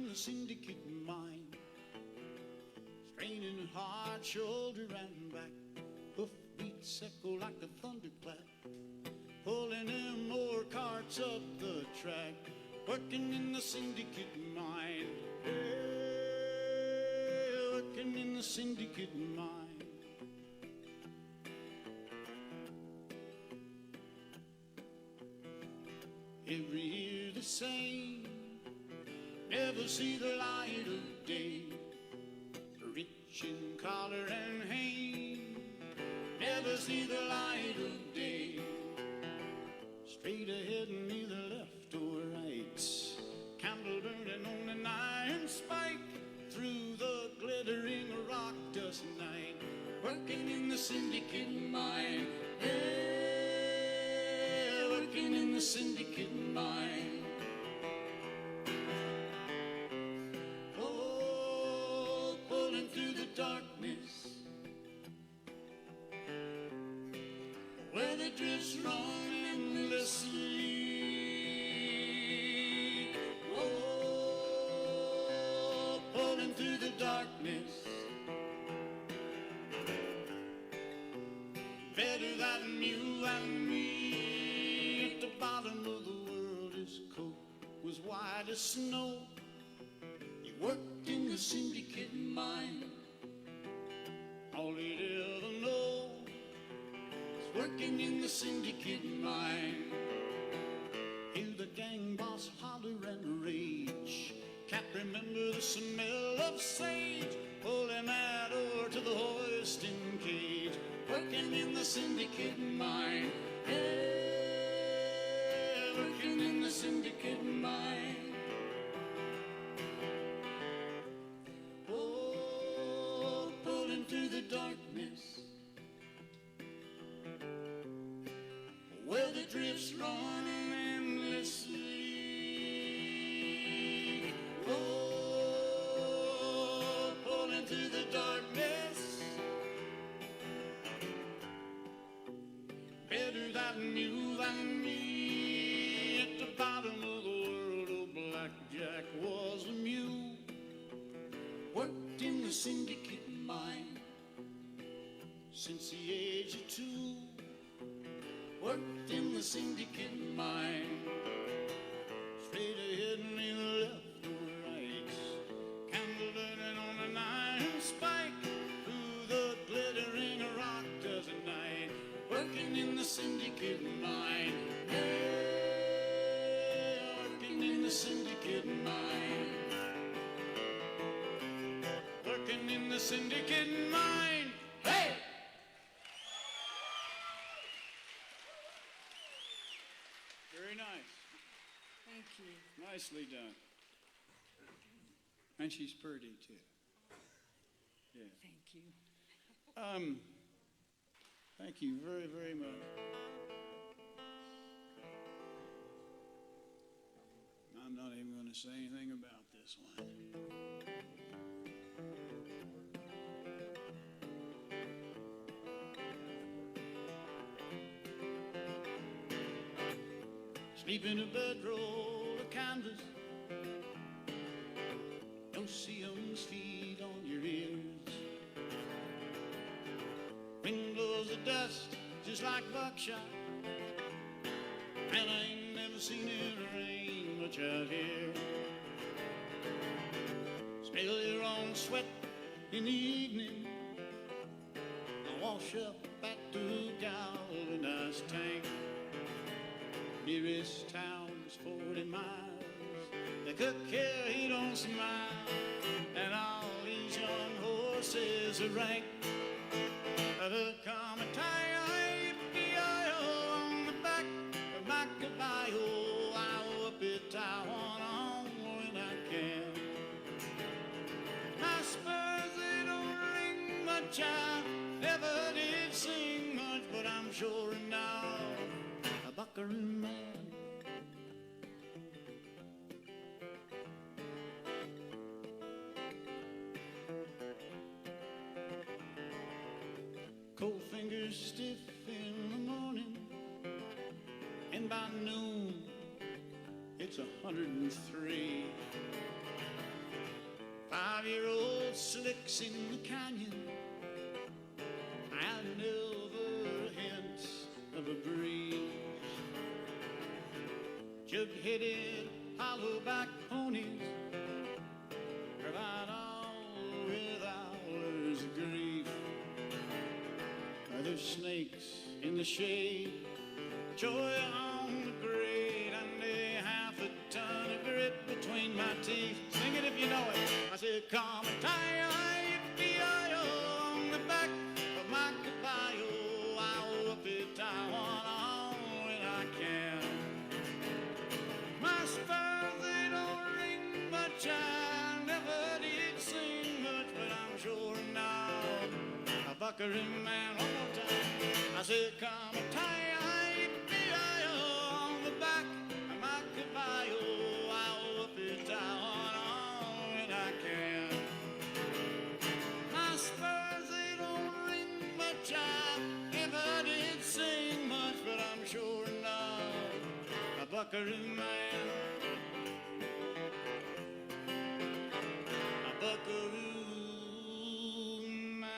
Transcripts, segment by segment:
the syndicate mine, straining hard, shoulder and back, hoof beats echo like a thunderclap, pulling in more carts up the track, working in the syndicate mine, yeah, working in the syndicate mine. Every year the same, never see the light of day. Rich in collar and hay, never see the light of day. Straight ahead and neither left or right, candle burning on an iron spike, through the glittering rock dust night, working in the syndicate mine, yeah, working in the syndicate mine. Oh, pulling through the darkness, where the drifts run endlessly. Oh, pulling through the darkness, better than you and me. At the bottom of the world, his coat was white as snow. He worked in the syndicate mine. All he'd ever know was working in the syndicate mine. Hear the gang boss holler and rage. Can't remember the smell of sage, pulling that oar to the hoisting cage, working in the syndicate mine, yeah, working in the syndicate mine. Oh, pulling through the darkness, where the drifts run endlessly. Oh, pulling through the darkness, better than you than me. At the bottom of the world, old Blackjack was a mule, worked in the syndicate mine since the age of 2. Worked in the syndicate mine, straight ahead and neither left or right, candle burning on an iron spike, through the glittering rock dust at night, working in the syndicate mine, yeah, working in the syndicate mine, working in the syndicate mine. Hey! Very nice. Thank you. Nicely done. And she's pretty too. Yeah. Thank you. Thank you very, very much. I'm not even going to say anything about this one. Sleep in a bedroll of canvas, no seams feed on your ears. Wind blows the dust just like buckshot, and I ain't never seen it rain much out here. Smell your own sweat in the evening, I wash up at the galvanized tank. Nearest town's 40 miles. The cook here, he don't smile, and all these young horses are rank. The commetail, yippee-yi-yo, on the back of my caballo, I'll whip it, I want on when I can. My spurs, they don't ring much, I never did sing much, but I'm sure now a buckaroo man. Cold fingers stiff in the morning, and by noon it's 103. 5-year-old slicks in the canyon, and never a hint of a breeze. Jug-headed, hollow-back ponies provide all with hours of grief. There's snakes in the shade, joy on the grade, and a half a ton of grit between my teeth. Sing it if you know it. I said, come and tie-yi-yi-yi-yi-yi on the back of my caballo. I'll up it, tie one on when I can. My spurs, they don't ring much, I never did sing much, but I'm sure now a buckaroo man. One more time. I said, come and tie-yi-yi-yi-yi on the back of my caballo. I'll up it, tie one on when I can. My spurs, they don't ring much, I never did sing much, but I'm sure now a buckaroo man. A buckaroo man.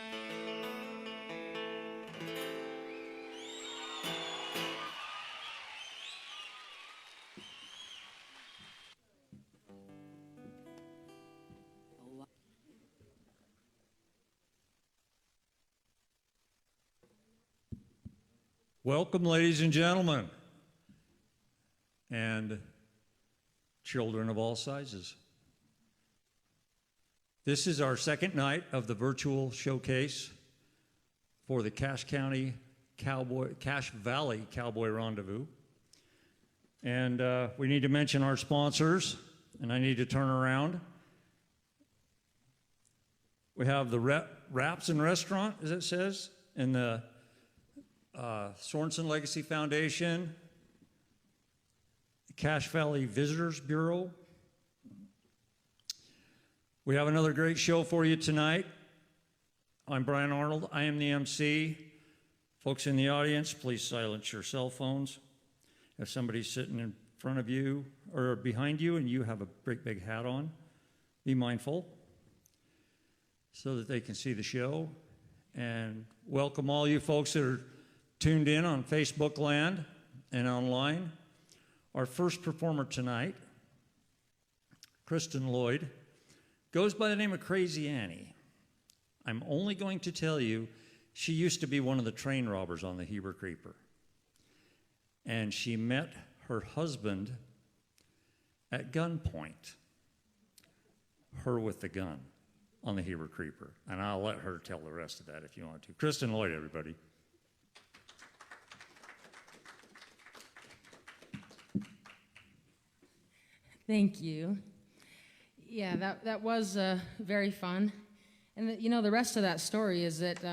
Welcome, ladies and gentlemen, and children of all sizes. This is our second night of the virtual showcase for the Cache Valley Cowboy Rendezvous. And we need to mention our sponsors, and I need to turn around. We have the Wraps and Restaurant, as it says, and the Sorensen Legacy Foundation, the Cache Valley Visitors Bureau. We have another great show for you tonight. I'm Brian Arnold. I am the MC. Folks in the audience, please silence your cell phones. If somebody's sitting in front of you or behind you and you have a great big hat on, be mindful so that they can see the show. And welcome all you folks that are tuned in on Facebook land and online. Our first performer tonight, Kristen Lloyd, goes by the name of Crazy Annie. I'm only going to tell you she used to be one of the train robbers on the Heber Creeper. And she met her husband at gunpoint, her with the gun on the Heber Creeper. And I'll let her tell the rest of that if you want to. Kristen Lloyd, everybody. Thank you. Yeah, that was very fun. And the rest of that story is that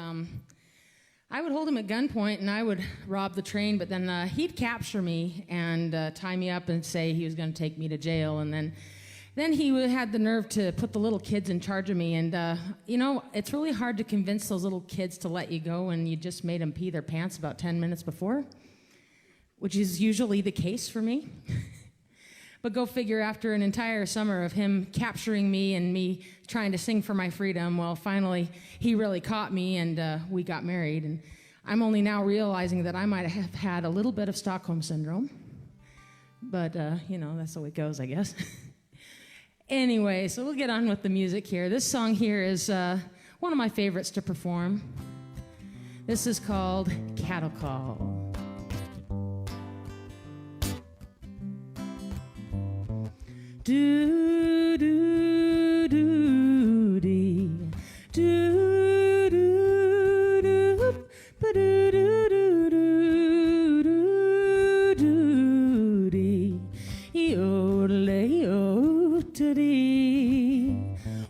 I would hold him at gunpoint and I would rob the train, but then he'd capture me and tie me up and say he was going to take me to jail. And then he had the nerve to put the little kids in charge of me. And, it's really hard to convince those little kids to let you go when you just made them pee their pants about 10 minutes before, which is usually the case for me. But go figure, after an entire summer of him capturing me and me trying to sing for my freedom, well, finally, he really caught me and we got married. And I'm only now realizing that I might have had a little bit of Stockholm Syndrome. But, that's the way it goes, I guess. Anyway, so we'll get on with the music here. This song here is one of my favorites to perform. This is called Cattle Call. Do do do dee, do do do, ba do do do do do dee, yo to dee.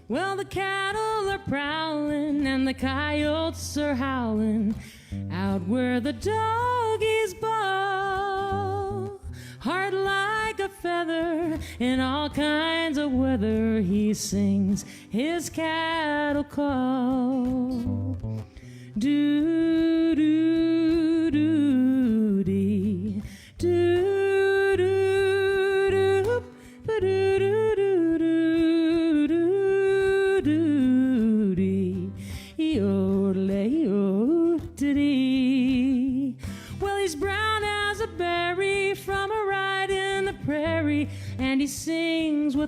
Well, the cattle are prowling and the coyotes are howling out where the doggies bawl. Hard like a feather in all kinds of weather, he sings his cattle call. Do do do dee, do do do, ba do do do do do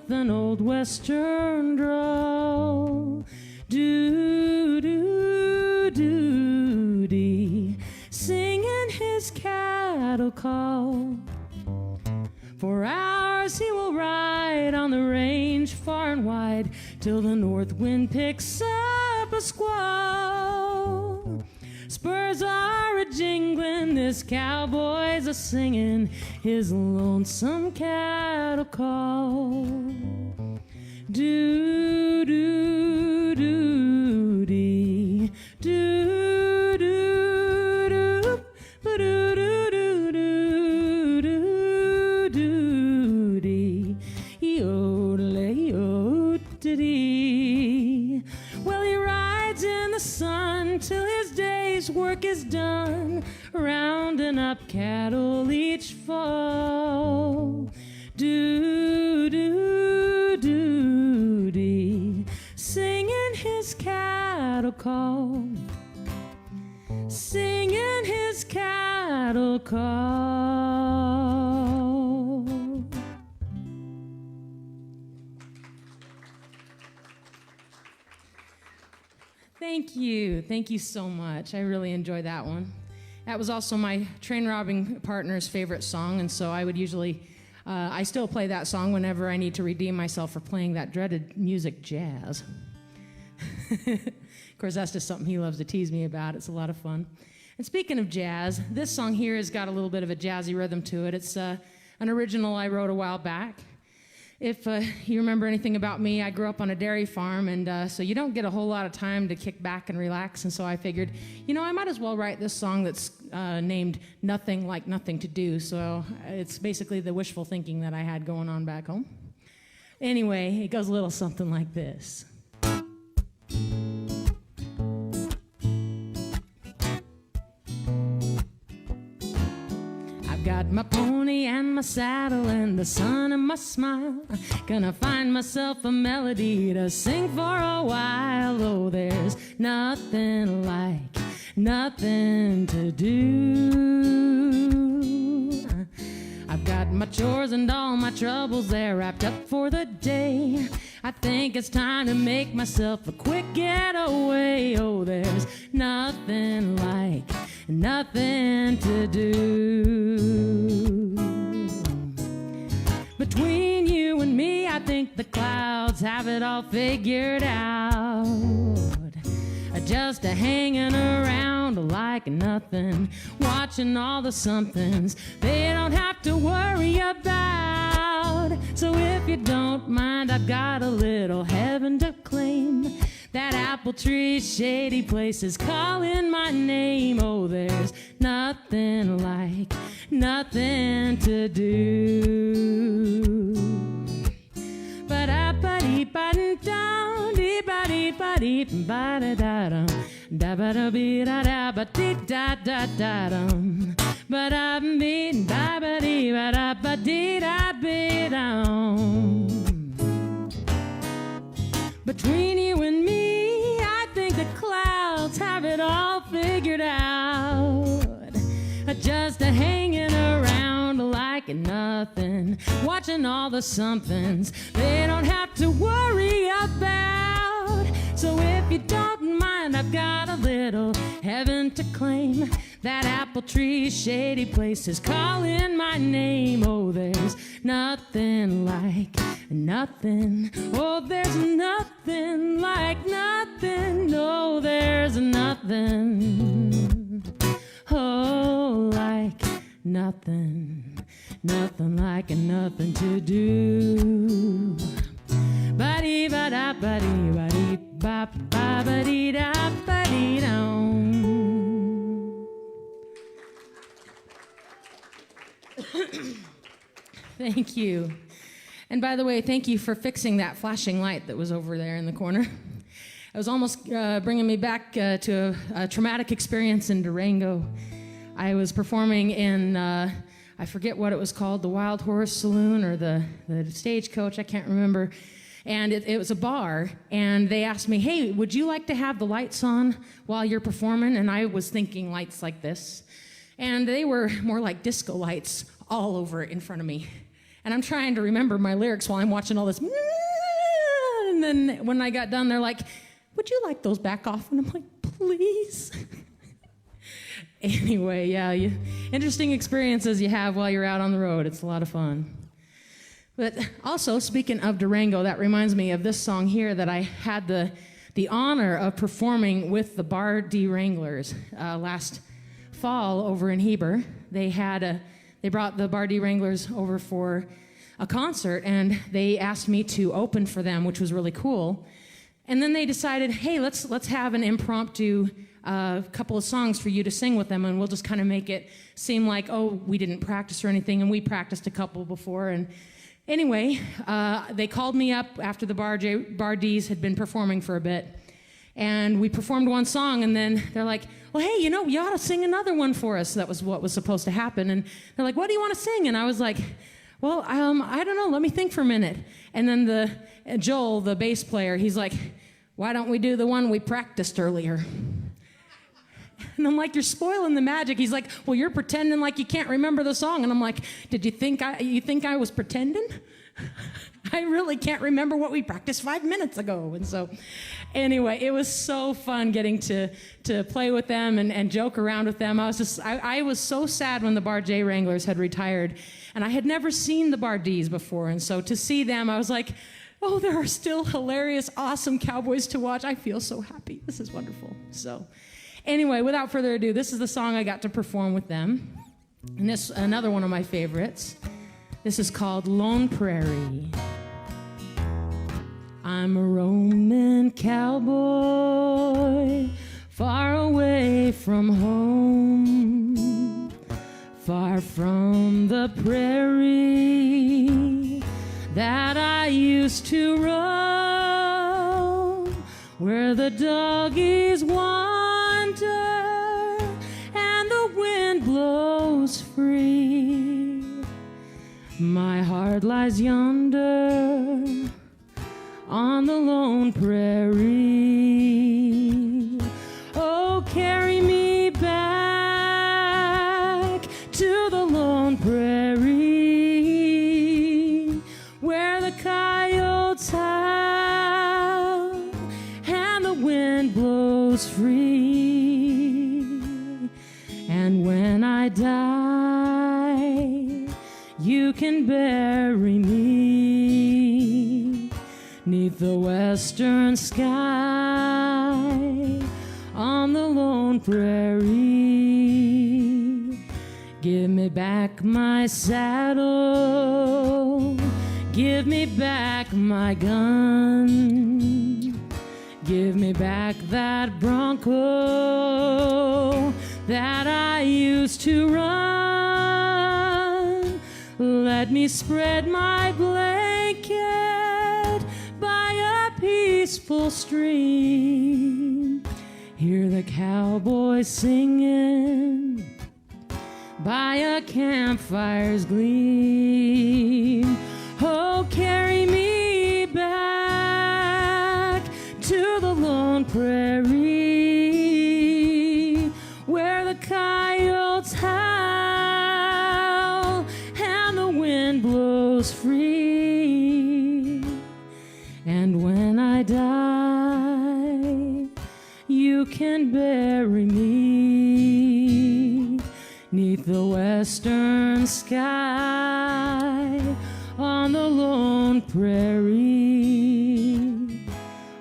with an old western drawl. Do-do-do-dee, singing his cattle call. For hours he will ride on the range far and wide, till the north wind picks up a squall. Spurs are a-jingling, this cowboy's a-singing his lonesome cattle call. Do-do-do-dee, do-do-do, ba-do-do-do-do-do-dee, yo-de-lay-yo-de-dee. Well, he rides in the sun till his day's work is done, rounding up cattle each fall. Do-do-do-dee, singing his cattle call, singing his cattle call. Thank you. Thank you so much. I really enjoyed that one. That was also my train robbing partner's favorite song, and so I would usually, I still play that song whenever I need to redeem myself for playing that dreaded music, jazz. Of course, that's just something he loves to tease me about. It's a lot of fun. And speaking of jazz, this song here has got a little bit of a jazzy rhythm to it. It's an original I wrote a while back. If you remember anything about me, I grew up on a dairy farm, and so you don't get a whole lot of time to kick back and relax, and so I figured, you know, I might as well write this song that's named Nothing Like Nothing to Do, so it's basically the wishful thinking that I had going on back home. Anyway, it goes a little something like this. Got my pony and my saddle and the sun and my smile. Gonna find myself a melody to sing for a while. Oh, there's nothing like nothing to do. I've got my chores and all my troubles there wrapped up for the day. I think it's time to make myself a quick getaway. Oh, there's nothing like nothing to do. Between you and me, I think the clouds have it all figured out. Just hanging around like nothing, watching all the somethings they don't have to worry about. So if you don't mind, I've got a little heaven to claim. That apple tree shady place is calling my name. Oh, there's nothing like nothing to do. Ba-da-ba-dee-ba-dee-dum, dee-ba-dee-ba-dee-ba-da-da-dum, da-ba-da-bee-da-da-ba-dee-da-da-da-dum, ba-da-bee-da-ba-dee-ba-da-ba-dee-da-bee-dum. Between you and me, I think the clouds have it all figured out. Just hanging around like nothing, watching all the somethings they don't have to worry about. So if you don't mind, I've got a little heaven to claim. That apple tree shady place is calling my name. Oh, there's nothing like nothing. Oh, there's nothing like nothing. No, there's nothing. Oh, like nothing. Nothing like nothing to do. Ba-dee-ba-da-ba-dee-ba-ba-ba-dee-da-ba-dee-dum. Thank you. And by the way, thank you for fixing that flashing light that was over there in the corner. It was almost bringing me back to a traumatic experience in Durango. I was performing in, I forget what it was called, the Wild Horse Saloon or the Stagecoach, I can't remember. And it was a bar, and they asked me, hey, would you like to have the lights on while you're performing? And I was thinking lights like this. And they were more like disco lights all over in front of me. And I'm trying to remember my lyrics while I'm watching all this. And then when I got done, they're like, would you like those back off? And I'm like, please. Anyway, yeah, interesting experiences you have while you're out on the road. It's a lot of fun. But also, speaking of Durango, that reminds me of this song here that I had the honor of performing with the Bar D Wranglers last fall over in Heber. They brought the Bar D Wranglers over for a concert, and they asked me to open for them, which was really cool. And then they decided, hey, let's have an impromptu couple of songs for you to sing with them, and we'll just kind of make it seem like, oh, we didn't practice or anything, and we practiced a couple before. And anyway, they called me up after the Bar Ds had been performing for a bit, and we performed one song, and then they're like, well, hey, you ought to sing another one for us. That was what was supposed to happen. And they're like, what do you want to sing? And I was like, well, I don't know. Let me think for a minute. And then Joel, the bass player, he's like, why don't we do the one we practiced earlier? And I'm like, you're spoiling the magic. He's like, well, you're pretending like you can't remember the song. And I'm like, did you think I was pretending? I really can't remember what we practiced 5 minutes ago. And so anyway, it was so fun getting to play with them and joke around with them. I was so sad when the Bar J Wranglers had retired, and I had never seen the Bar Ds before. And so to see them, I was like, oh, there are still hilarious, awesome cowboys to watch. I feel so happy. This is wonderful. So anyway, without further ado, this is the song I got to perform with them. And this another one of my favorites. This is called Lone Prairie. I'm a roaming cowboy, far away from home, far from the prairie that I used to roam, where the doggies wander and the wind blows free. My heart lies yonder on the lone prairie. Oh, carry me back to the lone prairie, where the coyotes howl and the wind blows free. And when I die, you can bury me 'neath the western sky on the lone prairie. Give me back my saddle, give me back my gun, give me back that bronco that I used to run. Let me spread my blanket by a peaceful stream, hear the cowboys singing by a campfire's gleam. Oh, carry me back to the lone prairie, where the coyotes howl and the wind blows free. And when I die, you can bury me 'neath the western sky on the lone prairie,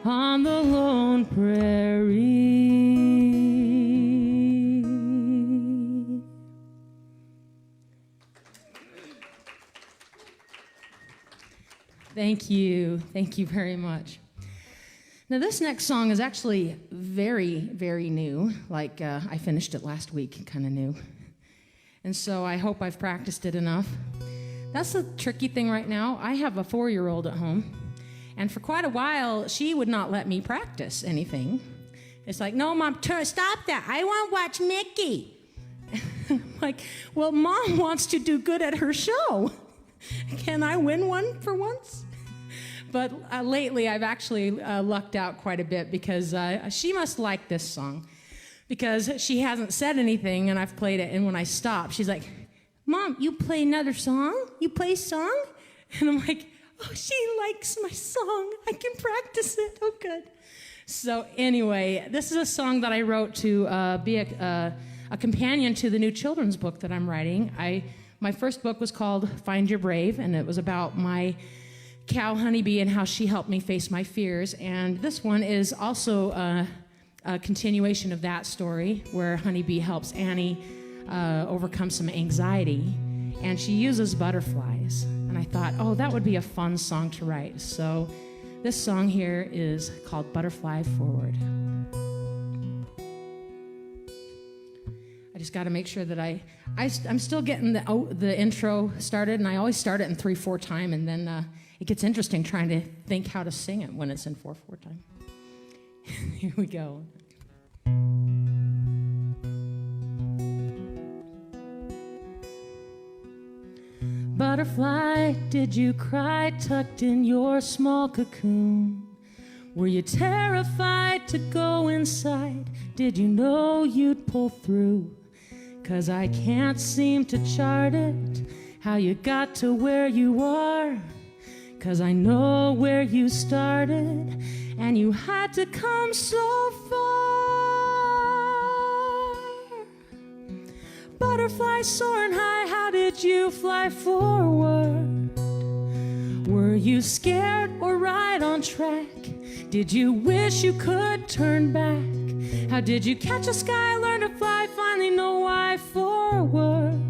on the lone prairie. Thank you. Thank you very much. Now, this next song is actually very, very new. Like, I finished it last week, kind of new. And so I hope I've practiced it enough. That's the tricky thing right now. I have a 4-year-old at home, and for quite a while, she would not let me practice anything. It's like, no, Mom, stop that. I want to watch Mickey. I'm like, well, Mom wants to do good at her show. Can I win one for once? But lately, I've actually lucked out quite a bit because she must like this song, because she hasn't said anything, and I've played it, and when I stop, she's like, Mom, you play another song? You play a song? And I'm like, oh, she likes my song. I can practice it. Oh, good. So anyway, this is a song that I wrote to be a companion to the new children's book that I'm writing. My first book was called Find Your Brave, and it was about my cow Honeybee and how she helped me face my fears. And this one is also a continuation of that story, where Honeybee helps Annie overcome some anxiety, and she uses butterflies. And I thought, oh, that would be a fun song to write. So this song here is called Butterfly Forward. I just got to make sure that I'm still getting the intro started, and I always start it in 3/4 time, and then it gets interesting trying to think how to sing it when it's in 4/4 time. Here we go. Butterfly, did you cry tucked in your small cocoon? Were you terrified to go inside? Did you know you'd pull through? 'Cause I can't seem to chart it, how you got to where you are. 'Cause I know where you started, and you had to come so far. Butterfly soaring high, how did you fly forward? Were you scared or right on track? Did you wish you could turn back? How did you catch a sky, learn to fly, finally know why forward?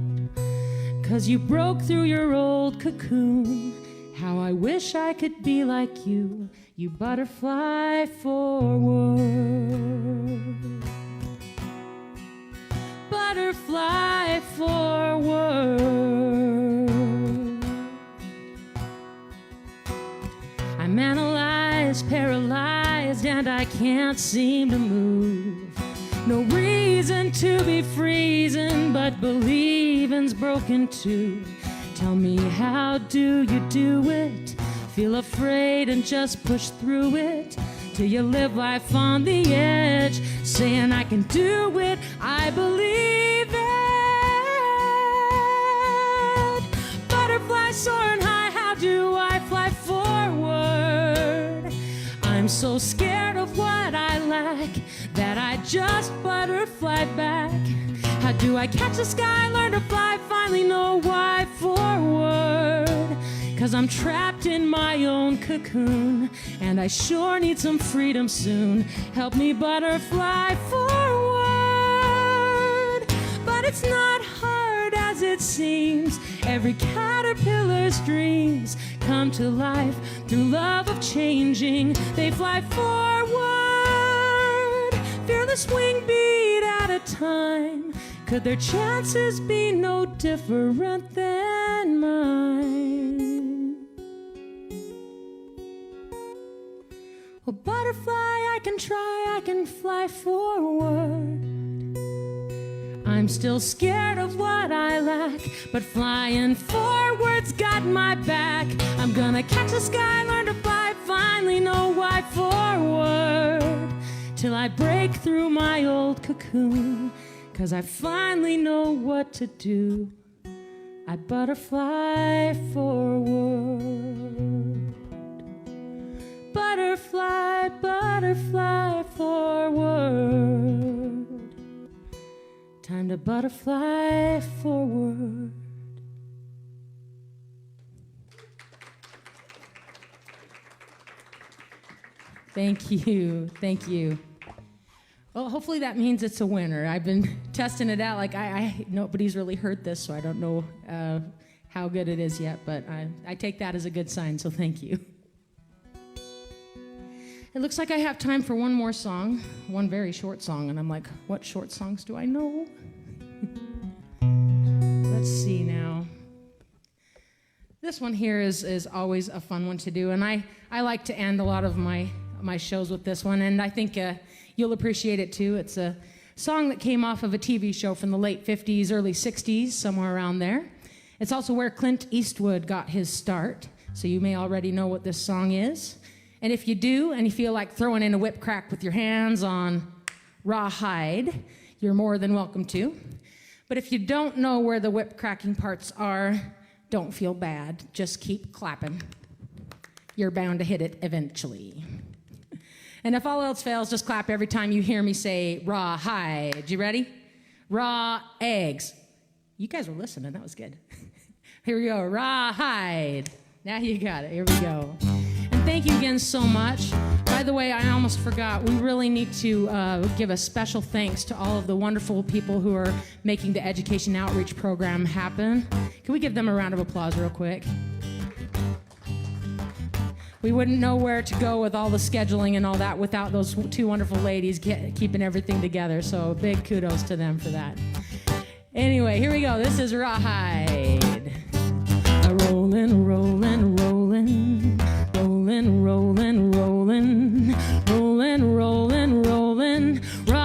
'Cause you broke through your old cocoon. How I wish I could be like you, you butterfly forward. Butterfly forward. I'm analyzed, paralyzed, and I can't seem to move. No reason to be freezing, but believing's broken too. Tell me, how do you do it? Feel afraid and just push through it till you live life on the edge, saying I can do it, I believe it. Butterfly soaring high, how do I fly forward? I'm so scared of what I lack that I just butterfly back. How do I catch the sky, learn to fly, finally know why forward? 'Cause I'm trapped in my own cocoon, and I sure need some freedom soon. Help me butterfly forward. But it's not hard as it seems. Every caterpillar's dreams come to life through love of changing. They fly forward, fearless wing beat at a time. Could their chances be no different than mine? Well, butterfly, I can try, I can fly forward. I'm still scared of what I lack, but flying forward's got my back. I'm gonna catch the sky, learn to fly, finally know why forward. Till I break through my old cocoon, 'cause I finally know what to do. I butterfly forward. Butterfly, butterfly forward. Time to butterfly forward. Thank you, thank you. Well, hopefully that means it's a winner. I've been testing it out. Like nobody's really heard this, so I don't know how good it is yet. But I take that as a good sign. So thank you. It looks like I have time for one more song, one very short song, and I'm like, what short songs do I know? Let's see now. This one here is always a fun one to do, and I like to end a lot of my shows with this one, and I think you'll appreciate it too. It's a song that came off of a TV show from the late 50s, early 60s, somewhere around there. It's also where Clint Eastwood got his start, so you may already know what this song is. And if you do, and you feel like throwing in a whip crack with your hands on rawhide, you're more than welcome to. But if you don't know where the whip cracking parts are, don't feel bad. Just keep clapping. You're bound to hit it eventually. And if all else fails, just clap every time you hear me say rawhide. You ready? Raw eggs. You guys were listening. That was good. Here we go. Rawhide. Now you got it. Here we go. And thank you again so much. By the way, I almost forgot. We really need to give a special thanks to all of the wonderful people who are making the Education Outreach Program happen. Can we give them a round of applause real quick? We wouldn't know where to go with all the scheduling and all that without those two wonderful ladies keeping everything together. So big kudos to them for that. Anyway, here we go. This is Rawhide. Rollin', rollin', rollin', rollin', rollin', rollin', rollin', rollin', rollin', Rawhide.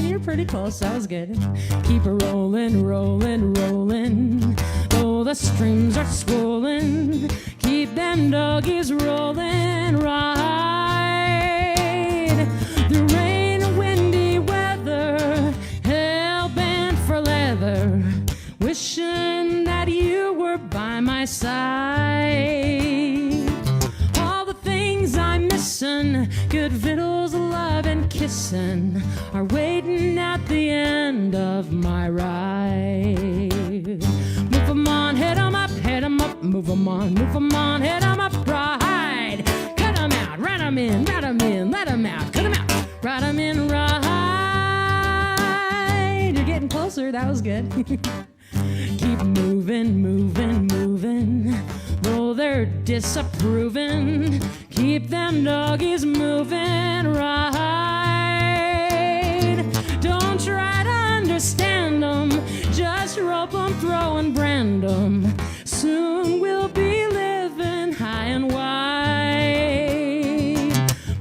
You're pretty close. That was good. Keep a rollin', rollin', rollin'. Oh, the streams are swollen. Keep them doggies rollin', Rawhide. The rain and windy weather, hell bent for leather. Wishing that you were by my side. All the things I'm missing, good victuals, love, and kissing, are waiting at the end of my ride. Move 'em on, head 'em up, move 'em on, head 'em up, Rawhide. Cut 'em out, run 'em in, let 'em out, cut 'em out, ride 'em in, Rawhide. You're getting closer, that was good. Keep moving, moving, moving, though they're disapproving. Keep them doggies moving, Rawhide. Don't try to understand them, just rope 'em, throw and brand 'em. Soon we'll be living high and wide.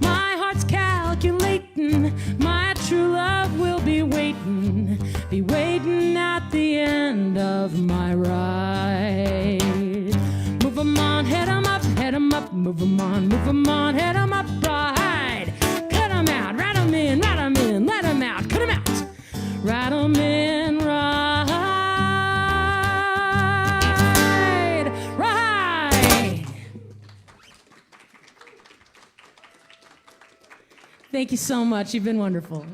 My heart's calculating, my true love will be waiting at the end of my ride. Move 'em on, head 'em up, move 'em on, head 'em up, Rawhide. Cut 'em out, ride 'em in, let 'em out, cut 'em out, ride 'em in, Rawhide, Rawhide. Thank you so much. You've been wonderful.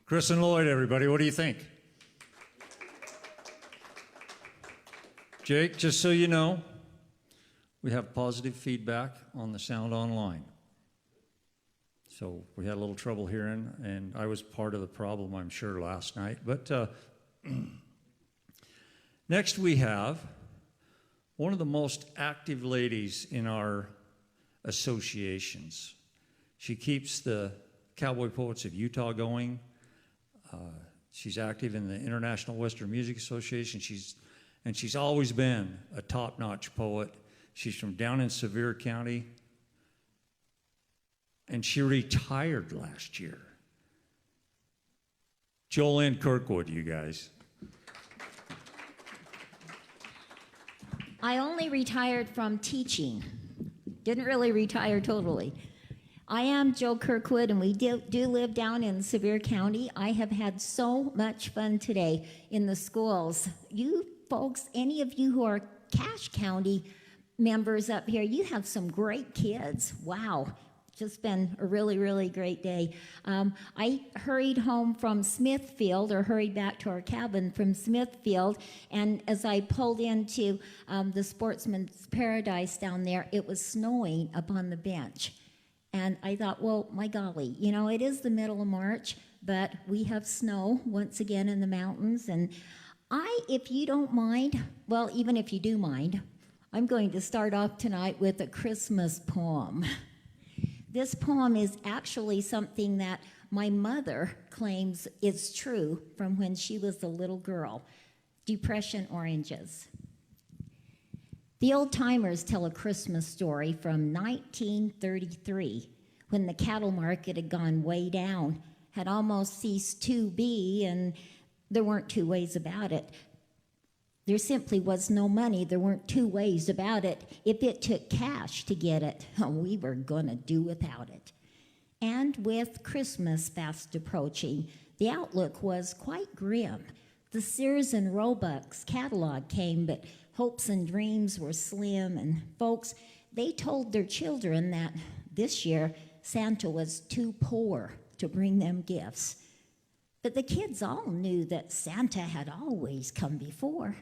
Chris and Lloyd, everybody, what do you think? Jake, just so you know, we have positive feedback on the sound online. So we had a little trouble hearing, and I was part of the problem, I'm sure, last night. But next we have one of the most active ladies in our associations. She keeps the Cowboy Poets of Utah going. She's active in the International Western Music Association. She's always been a top-notch poet. She's from down in Sevier County, and she retired last year. Jolene Kirkwood, you guys. I only retired from teaching. Didn't really retire totally. I am Joe Kirkwood, and we do live down in Sevier County. I have had so much fun today in the schools. You folks, any of you who are Cache County members up here, you have some great kids. Wow. Just been a really, really great day. I hurried home from Smithfield, or hurried back to our cabin from Smithfield, and as I pulled into the Sportsman's Paradise down there, it was snowing up on the bench. And I thought, well, my golly, you know, it is the middle of March, but we have snow once again in the mountains. And if you don't mind, well, even if you do mind, I'm going to start off tonight with a Christmas poem. This poem is actually something that my mother claims is true from when she was a little girl. Depression Oranges. The old-timers tell a Christmas story from 1933, when the cattle market had gone way down, had almost ceased to be, and there weren't two ways about it. There simply was no money. There weren't two ways about it. If it took cash to get it, we were going to do without it. And with Christmas fast approaching, the outlook was quite grim. The Sears and Roebuck's catalog came, but hopes and dreams were slim, and folks, they told their children that this year Santa was too poor to bring them gifts. But the kids all knew that Santa had always come before.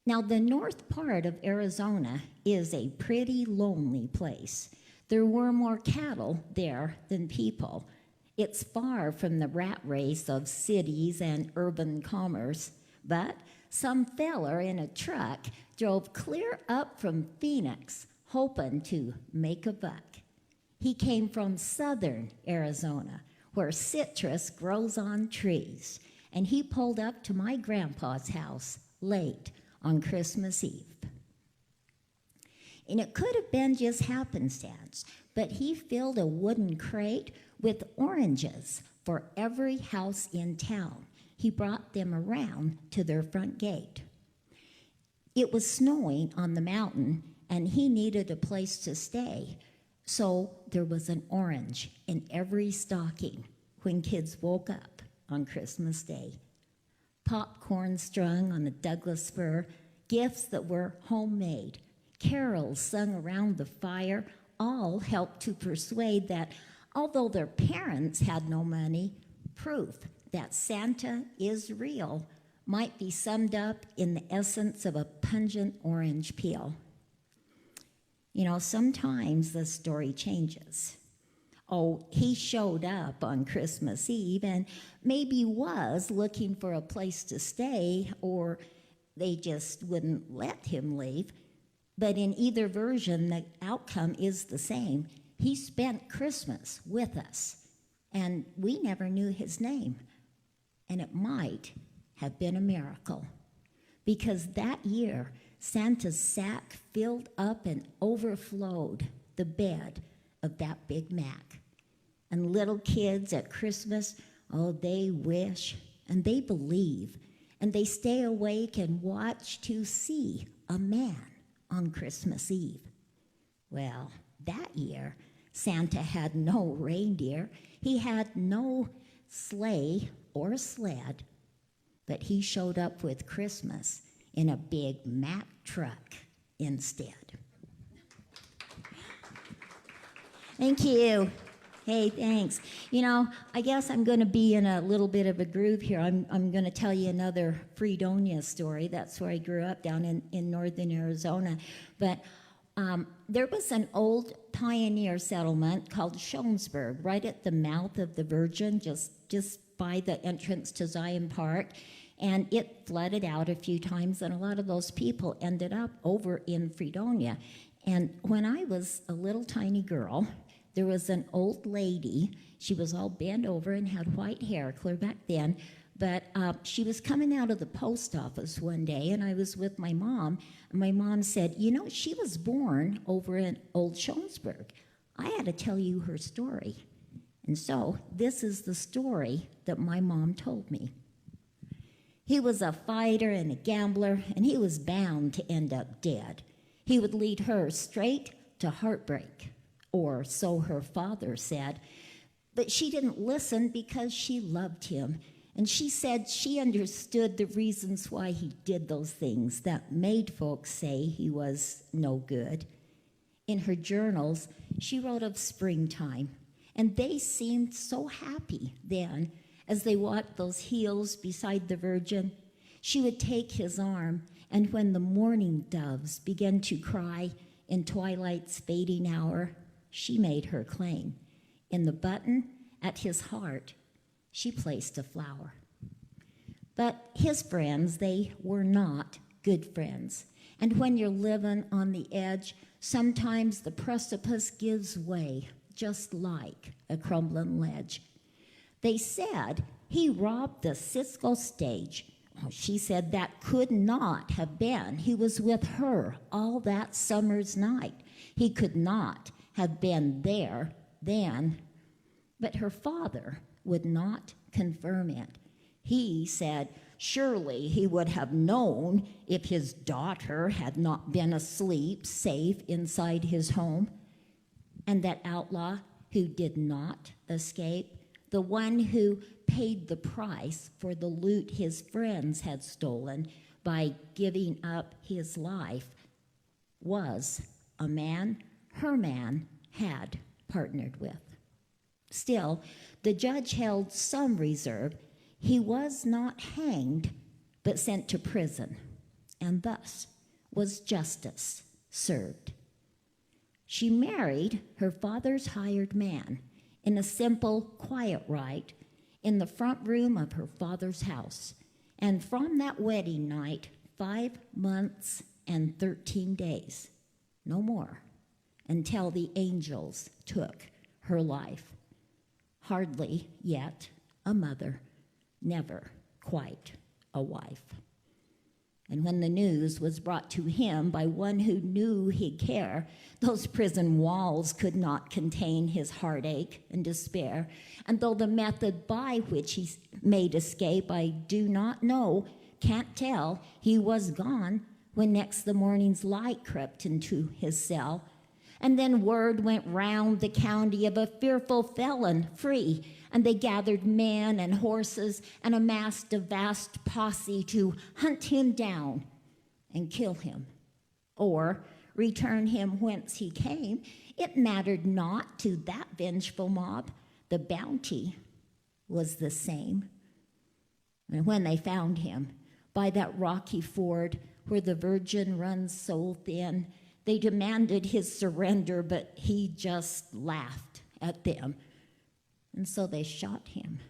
Now, the north part of Arizona is a pretty lonely place. There were more cattle there than people. It's far from the rat race of cities and urban commerce, but some feller in a truck drove clear up from Phoenix, hoping to make a buck. He came from southern Arizona, where citrus grows on trees, and he pulled up to my grandpa's house late on Christmas Eve. And it could have been just happenstance, but he filled a wooden crate with oranges for every house in town. He brought them around to their front gate. It was snowing on the mountain, and he needed a place to stay, so there was an orange in every stocking when kids woke up on Christmas Day. Popcorn strung on a Douglas fir, gifts that were homemade, carols sung around the fire, all helped to persuade that although their parents had no money, proof that Santa is real might be summed up in the essence of a pungent orange peel. You know, sometimes the story changes. Oh, he showed up on Christmas Eve and maybe was looking for a place to stay, or they just wouldn't let him leave. But in either version, the outcome is the same. He spent Christmas with us, and we never knew his name. And it might have been a miracle, because that year, Santa's sack filled up and overflowed the bed of that Big Mac. And little kids at Christmas, oh, they wish and they believe, and they stay awake and watch to see a man on Christmas Eve. Well, that year, Santa had no reindeer. He had no sleigh or sled, but he showed up with Christmas in a big Mack truck instead. Thank you. Hey, thanks. You know, I guess I'm going to be in a little bit of a groove here. I'm going to tell you another Fredonia story. That's where I grew up, down in northern Arizona. But there was an old pioneer settlement called Shonesburg, right at the mouth of the Virgin, just by the entrance to Zion Park. And it flooded out a few times, and a lot of those people ended up over in Fredonia. And when I was a little tiny girl, there was an old lady. She was all bent over and had white hair, clear back then. But she was coming out of the post office one day, and I was with my mom. And my mom said, you know, she was born over in Old Shonesburg. I had to tell you her story. And so this is the story that my mom told me. He was a fighter and a gambler, and he was bound to end up dead. He would lead her straight to heartbreak, or so her father said. But she didn't listen because she loved him. And she said she understood the reasons why he did those things that made folks say he was no good. In her journals, she wrote of springtime, and they seemed so happy then as they walked those hills beside the Virgin. She would take his arm, and when the morning doves began to cry in twilight's fading hour, she made her claim. In the button at his heart, she placed a flower. But his friends, they were not good friends. And when you're living on the edge, sometimes the precipice gives way, just like a crumbling ledge. They said he robbed the Cisco stage. Oh, she said that could not have been. He was with her all that summer's night. He could not have been there then. But her father would not confirm it. He said surely he would have known if his daughter had not been asleep, safe inside his home. And that outlaw who did not escape, the one who paid the price for the loot his friends had stolen by giving up his life, was a man her man had partnered with. Still, the judge held some reserve. He was not hanged, but sent to prison, and thus was justice served. She married her father's hired man in a simple, quiet rite in the front room of her father's house. And from that wedding night, 5 months and 13 days, no more, until the angels took her life. Hardly yet a mother, never quite a wife. And when the news was brought to him by one who knew he'd care, those prison walls could not contain his heartache and despair. And though the method by which he made escape I do not know, can't tell, he was gone when next the morning's light crept into his cell. And then word went round the county of a fearful felon free, and they gathered men and horses and amassed a vast posse to hunt him down and kill him, or return him whence he came. It mattered not to that vengeful mob. The bounty was the same. And when they found him by that rocky ford where the Virgin runs so thin, they demanded his surrender, but he just laughed at them. And so they shot him,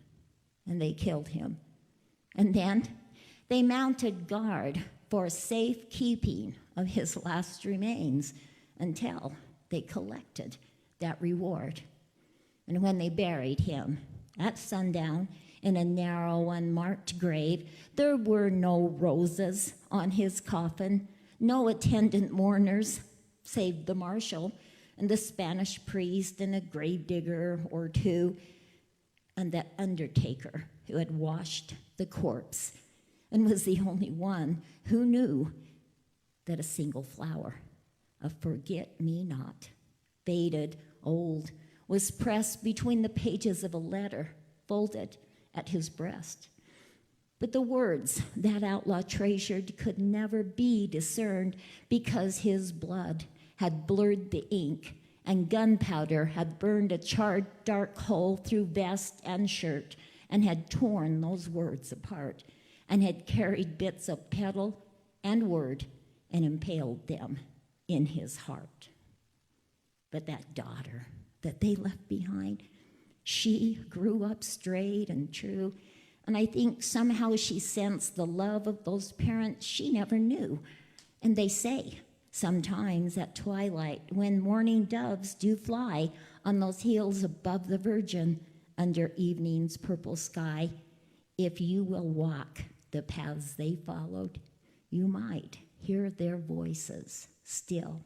and they killed him. And then they mounted guard for safekeeping of his last remains until they collected that reward. And when they buried him at sundown in a narrow, unmarked grave, there were no roses on his coffin, no attendant mourners, save the marshal and the Spanish priest and a gravedigger or two, and that undertaker who had washed the corpse and was the only one who knew that a single flower of forget-me-not, faded, old, was pressed between the pages of a letter folded at his breast. But the words that outlaw treasured could never be discerned because his blood had blurred the ink and gunpowder had burned a charred dark hole through vest and shirt and had torn those words apart and had carried bits of petal and word and impaled them in his heart. But that daughter that they left behind, she grew up straight and true. And I think somehow she sensed the love of those parents she never knew. And they say sometimes at twilight, when morning doves do fly on those hills above the Virgin under evening's purple sky, if you will walk the paths they followed, you might hear their voices still,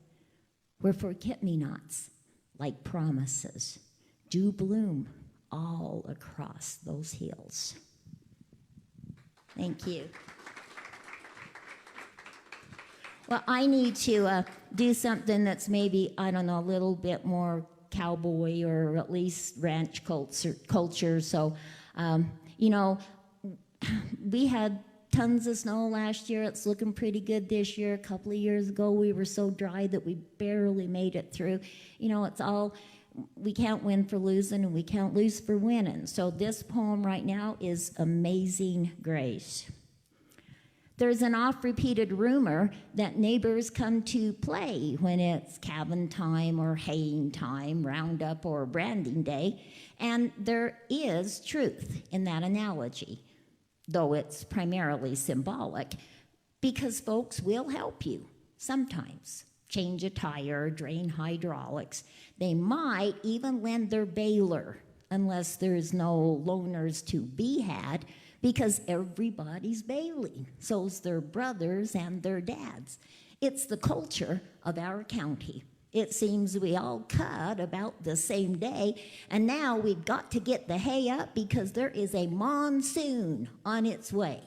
where forget-me-nots, like promises, do bloom all across those hills. Thank you. Well, I need to do something that's maybe, I don't know, a little bit more cowboy or at least ranch culture. So, we had tons of snow last year. It's looking pretty good this year. A couple of years ago, we were so dry that we barely made it through. It's all, we can't win for losing and we can't lose for winning. So this poem right now is Amazing Grace. There's an oft-repeated rumor that neighbors come to play when it's cabin time or haying time, roundup or branding day, and there is truth in that analogy, though it's primarily symbolic, because folks will help you sometimes. Change a tire, drain hydraulics. They might even lend their baler, unless there's no loaners to be had, because everybody's bailing. So's their brothers and their dads. It's the culture of our county. It seems we all cut about the same day, and now we've got to get the hay up because there is a monsoon on its way.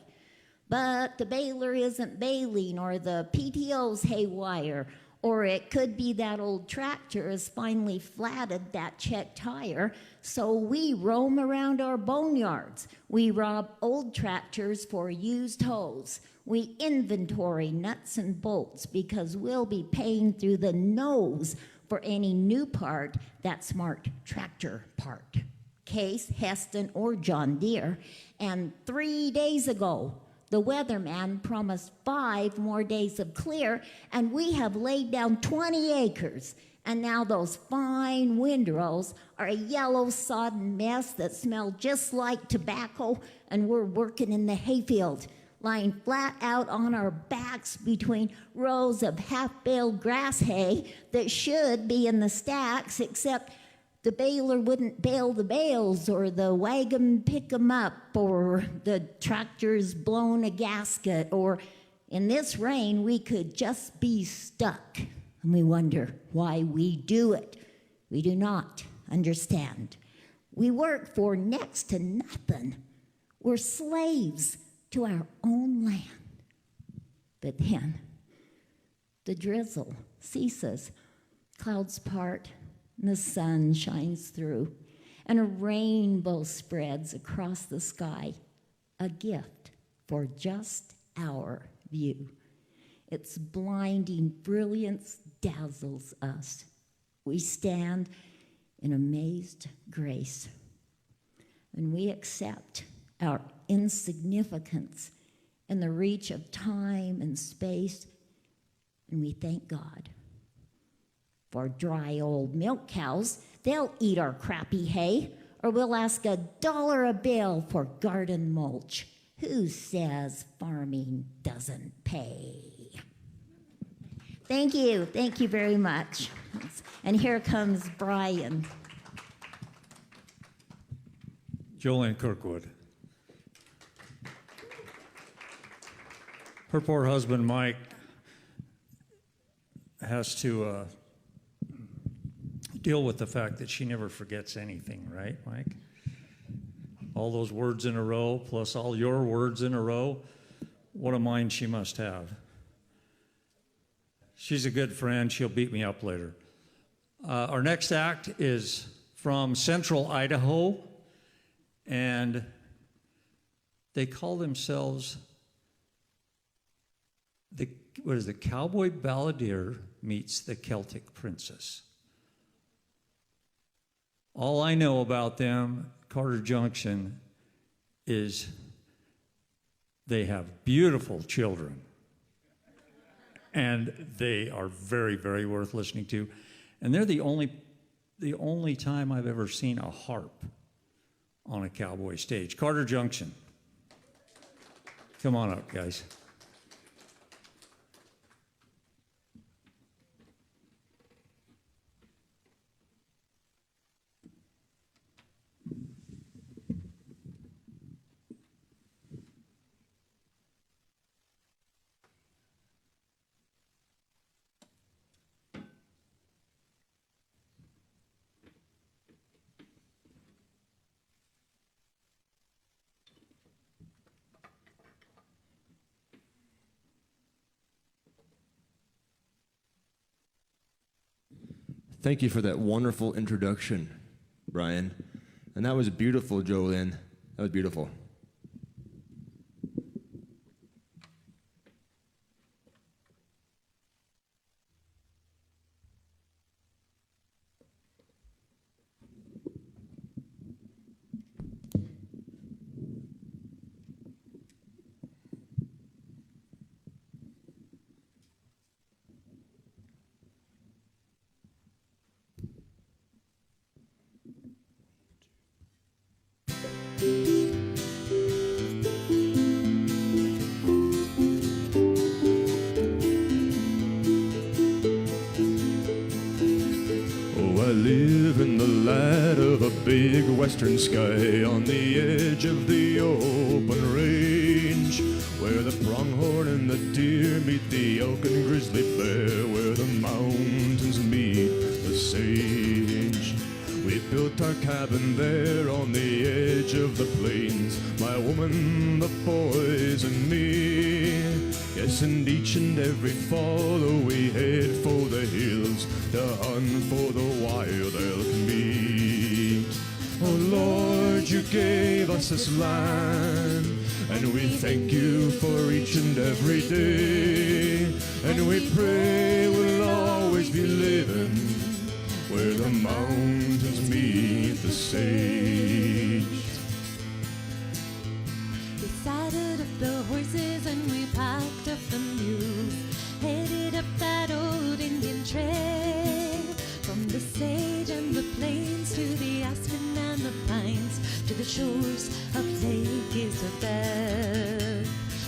But the baler isn't bailing, or the PTO's haywire, Or it could be that old tractor has finally flatted that check tire, so we roam around our boneyards. We rob old tractors for used hose. We inventory nuts and bolts because we'll be paying through the nose for any new part that's marked tractor part. Case, Heston, or John Deere. And 3 days ago, the weatherman promised 5 more days of clear, and we have laid down 20 acres. And now those fine windrows are a yellow sodden mess that smell just like tobacco, and we're working in the hayfield, lying flat out on our backs between rows of half-baled grass hay that should be in the stacks, except the baler wouldn't bale the bales, or the wagon pick 'em up, or the tractor's blown a gasket, or in this rain we could just be stuck. And we wonder why we do it. We do not understand. We work for next to nothing. We're slaves to our own land. But then the drizzle ceases, clouds part, and the sun shines through, and a rainbow spreads across the sky, a gift for just our view. Its blinding brilliance dazzles us. We stand in amazed grace, and we accept our insignificance in the reach of time and space, and we thank God. For dry old milk cows, they'll eat our crappy hay, or we'll ask $1 a bale for garden mulch. Who says farming doesn't pay? Thank you very much. And here comes Brian. Jolene Kirkwood. Her poor husband, Mike, has to deal with the fact that she never forgets anything, right, Mike? All those words in a row, plus all your words in a row. What a mind she must have. She's a good friend. She'll beat me up later. Our next act is from Central Idaho, and they call themselves the Cowboy Balladeer meets the Celtic Princess. All I know about them, Carter Junction, is they have beautiful children. And they are very, very worth listening to. And they're the only time I've ever seen a harp on a cowboy stage. Carter Junction. Come on up, guys. Thank you for that wonderful introduction, Brian. And that was beautiful, Jolene. That was beautiful. I live in the light of a big western sky on the edge of the open range, where the pronghorn and the deer meet the elk and grizzly bear, where the mountains meet the sage. We built our cabin there on the edge of the plains, my woman, the boys, and me. Yes, Christmas, and each and every fall, oh, we head for the hills to hunt for the wild elk meat. Oh Lord, you gave us this land, and we thank you for each and every day. And we pray we'll always be living where the mountains meet the sage. We saddled up the horses and we packed up the mules, headed up that old Indian trail, from the sage and the plains to the aspen and the pines, to the shores of Lake Isabel.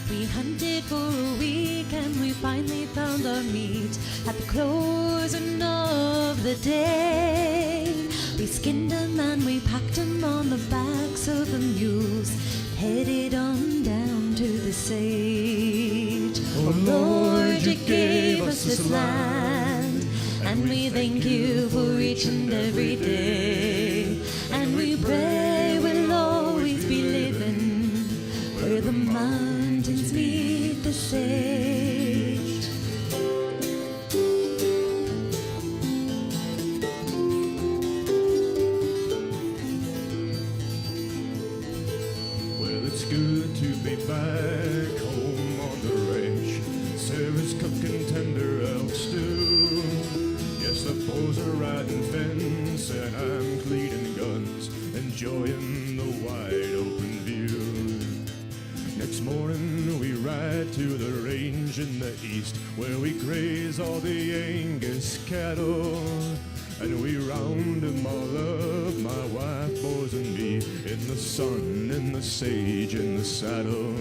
We hunted for a week and we finally found our meat at the closing of the day. We skinned them and we packed them on the backs of the mules, headed on down to the sage. Oh Lord, you gave us this land, and we thank you for each and every day. And we pray we'll always be living where the mountains meet the sage. Well, it's good to be back home on the ranch. Sarah's cooking tender elk stew. Yes, the boys are riding fence and I'm cleaning guns, enjoying the wide open view. Next morning we ride to the range in the east, where we graze all the Angus cattle. And we round them all up, my wife, boys, and me, in the sun, in the sage, in the saddle.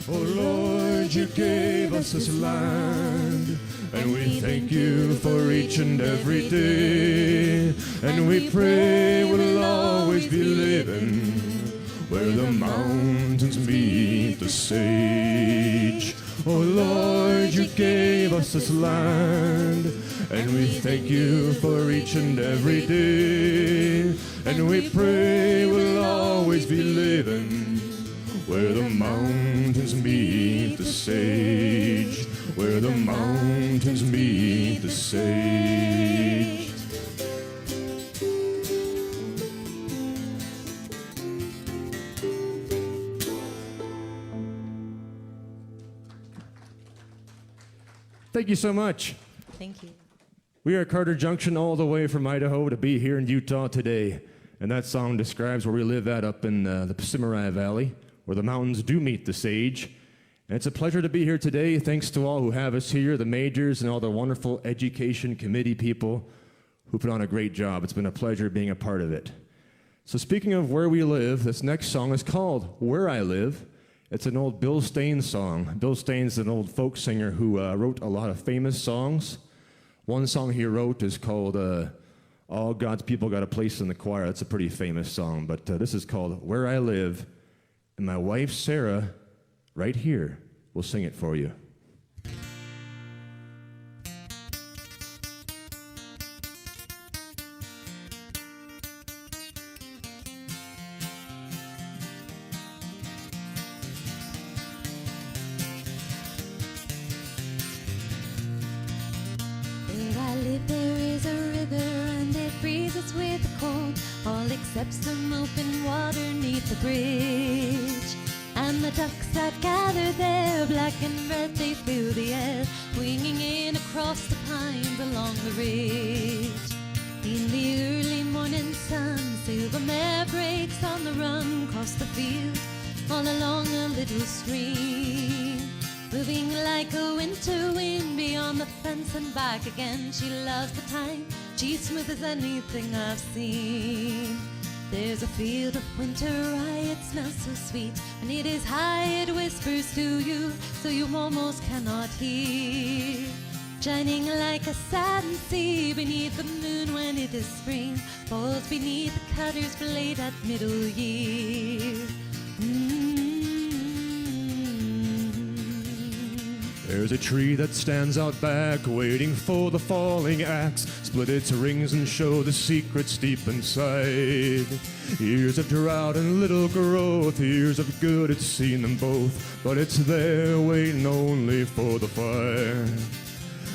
Oh Lord, you gave us this land, and we thank you for each and every day. And we pray we'll always be living where the mountains meet the sage. Oh Lord, you gave us this land, and we thank you for each and every day. And we pray we'll always be living where the mountains meet the sage, where the mountains meet the sage. Thank you so much. Thank you. We are at Carter Junction all the way from Idaho to be here in Utah today. And that song describes where we live at up in the Cimarron Valley, where the mountains do meet the sage. And it's a pleasure to be here today. Thanks to all who have us here, the majors and all the wonderful education committee people who put on a great job. It's been a pleasure being a part of it. So speaking of where we live, this next song is called Where I Live. It's an old Bill Staines song. Bill Staines is an old folk singer who wrote a lot of famous songs. One song he wrote is called All God's People Got a Place in the Choir. That's a pretty famous song, but this is called Where I Live. And my wife, Sarah, right here, will sing it for you. Where I live there is a river and it freezes with the cold, all except some open water neath the bridge. And the ducks that gather there, black and red, they fill the air, winging in across the pines along the ridge. In the early morning sun, silver mare breaks on the run across the field, all along a little stream. Moving like a winter wind beyond the fence and back again. She loves the time, she's smooth as anything I've seen. There's a field of winter rye, it smells so sweet. When it is high, it whispers to you, so you almost cannot hear. Shining like a satin sea beneath the moon when it is spring, falls beneath the cutter's blade at middle year. There's a tree that stands out back, waiting for the falling axe. Split its rings and show the secrets deep inside. Years of drought and little growth, years of good, it's seen them both. But it's there waiting only for the fire.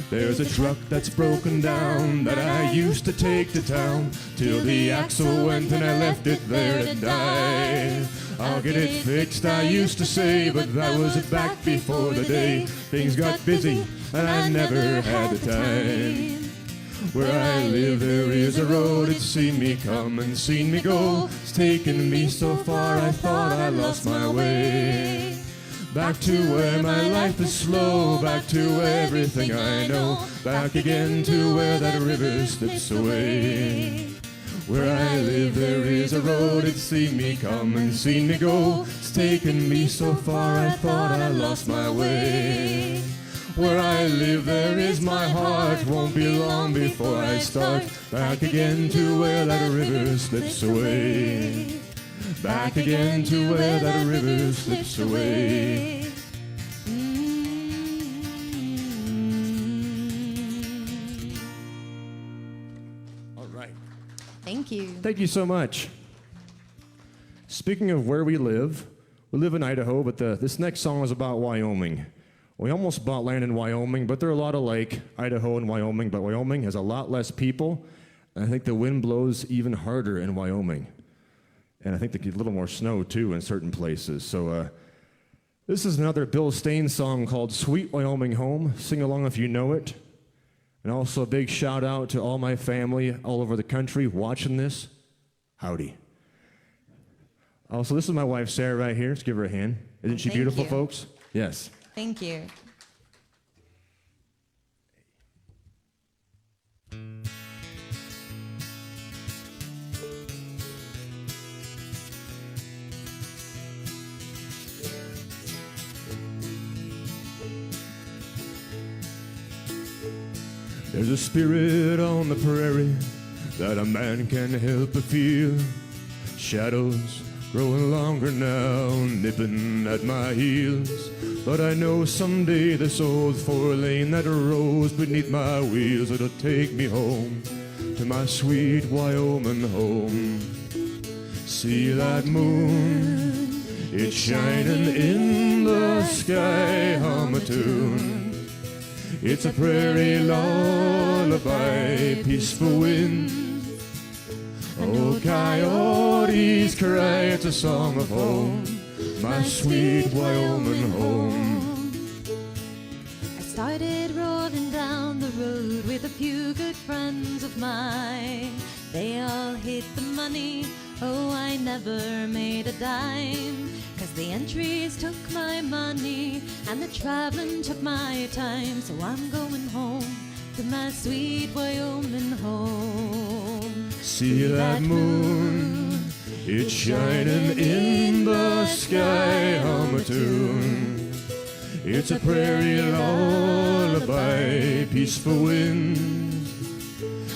There's a truck that's broken down that I used to take to town, till the axle went and I left it there to die. I'll get it fixed, I used to say, but that was back before the day things got busy and I never had the time. Where I live there is a road, it's seen me come and seen me go. It's taken me so far I thought I lost my way. Back to where my life is slow, back to everything I know, back again to where that river slips away. Where I live there is a road, it's seen me come and seen me go. It's taken me so far I thought I lost my way. Where I live there is my heart, won't be long before I start back again to where that river slips away. Back again to where that river slips away. All right. Thank you. Thank you so much. Speaking of where we live in Idaho, but this next song is about Wyoming. We almost bought land in Wyoming, but they're a lot alike, Idaho and Wyoming, but Wyoming has a lot less people, and I think the wind blows even harder in Wyoming. And I think they get a little more snow, too, in certain places. So this is another Bill Stain song called Sweet Wyoming Home. Sing along if you know it. And also a big shout out to all my family all over the country watching this. Howdy. Also, this is my wife, Sarah, right here. Let's give her a hand. Isn't she Thank beautiful, you. folks? Yes. Thank you. There's a spirit on the prairie that a man can't help but feel. Shadows growing longer now, nipping at my heels. But I know someday this old four-lane that rose beneath my wheels, it'll take me home to my sweet Wyoming home. See that moon, it's shining in the sky, hum a tune. It's a prairie lullaby, peaceful wind. Oh, coyotes cry, it's a song of home, my sweet Wyoming home. I started rolling down the road with a few good friends of mine. They all hate the money, oh, I never made a dime. 'Cause the entries took my money and the traveling took my time. So I'm going home to my sweet Wyoming home. See that moon, it's shining in the sky, hum a tune. It's a prairie lullaby, peaceful wind.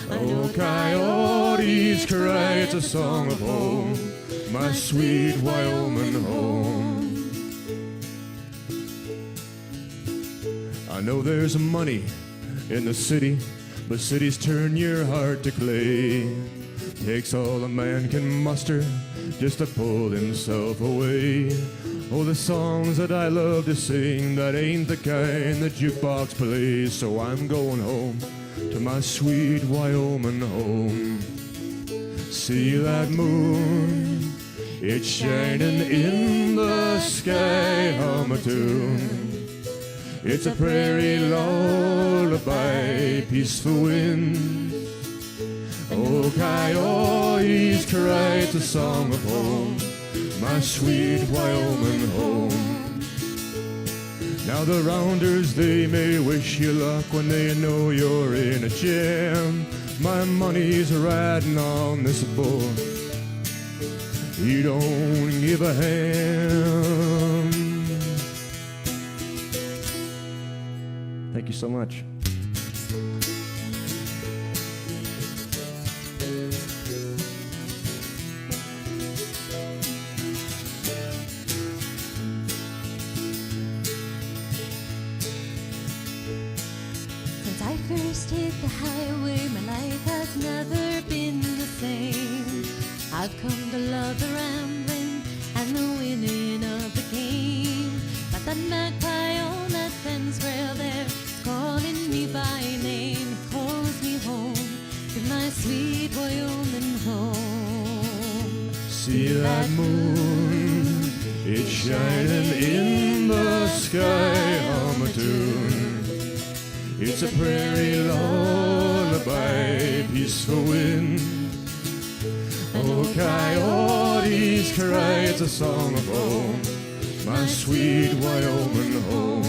Oh, coyotes cry, it's a song of home, my sweet Wyoming home. I know there's money in the city, but cities turn your heart to clay. Takes all a man can muster just to pull himself away. Oh, the songs that I love to sing, that ain't the kind the jukebox plays. So I'm going home to my sweet Wyoming home. See that moon, it's shining in the sky, hum a tune. It's a prairie lullaby, peaceful wind. Oh, coyotes cry, it's a song of home, my sweet Wyoming home. Now the rounders, they may wish you luck when they know you're in a jam. My money's riding on this bull, you don't give a ham. Thank you so much. I first hit the highway, my life has never been the same. I've come to love the rambling and the winning of the game. But that magpie on that fence rail there is calling me by name. It calls me home to my sweet Wyoming home. See that moon, it's shining in the sky on my tune. It's a prairie lullaby, peaceful wind. Oh, coyotes cry, it's a song of home, my sweet Wyoming home.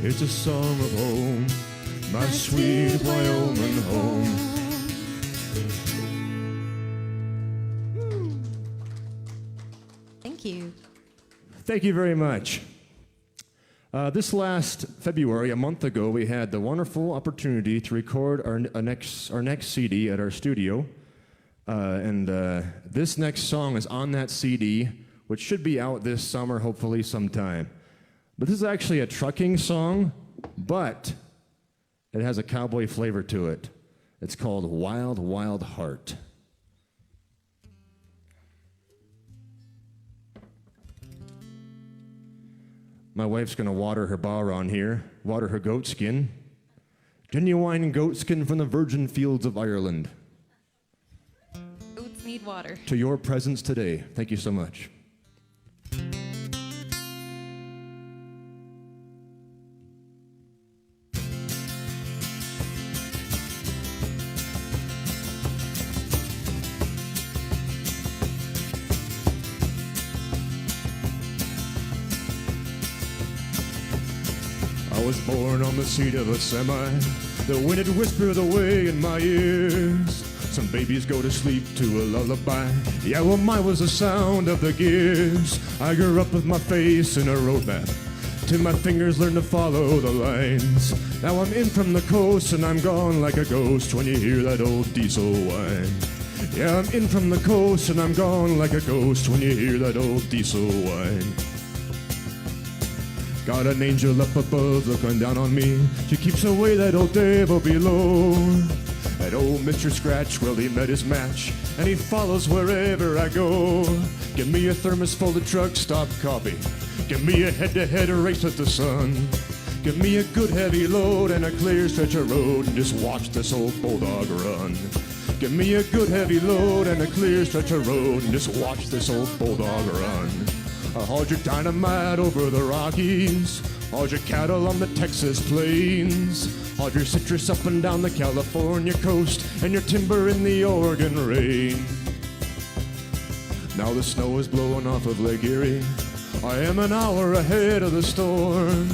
It's a song of home, my sweet Wyoming home. Thank you. Thank you very much. This last February, a month ago, we had the wonderful opportunity to record our next CD at our studio. This next song is on that CD, which should be out this summer, hopefully sometime. But this is actually a trucking song, but it has a cowboy flavor to it. It's called Wild, Wild Heart. My wife's going to water her Bowron here, water her goat skin. Genuine goat skin from the virgin fields of Ireland. Goats need water. To your presence today. Thank you so much. I was born on the seat of a semi. The wind would whisper the way in my ears. Some babies go to sleep to a lullaby. Yeah, well, mine was the sound of the gears. I grew up with my face in a road map, till my fingers learned to follow the lines. Now I'm in from the coast and I'm gone like a ghost when you hear that old diesel whine. Yeah, I'm in from the coast and I'm gone like a ghost when you hear that old diesel whine. Got an angel up above looking down on me. She keeps away that old devil below. That old Mr. Scratch, well, he met his match, and he follows wherever I go. Give me a thermos full of truck stop coffee. Give me a head-to-head race with the sun. Give me a good heavy load and a clear stretch of road, and just watch this old bulldog run. Give me a good heavy load and a clear stretch of road, and just watch this old bulldog run. I'll haul your dynamite over the Rockies, haul your cattle on the Texas plains, haul your citrus up and down the California coast, and your timber in the Oregon rain. Now the snow is blowing off of Lake Erie. I am an hour ahead of the storm.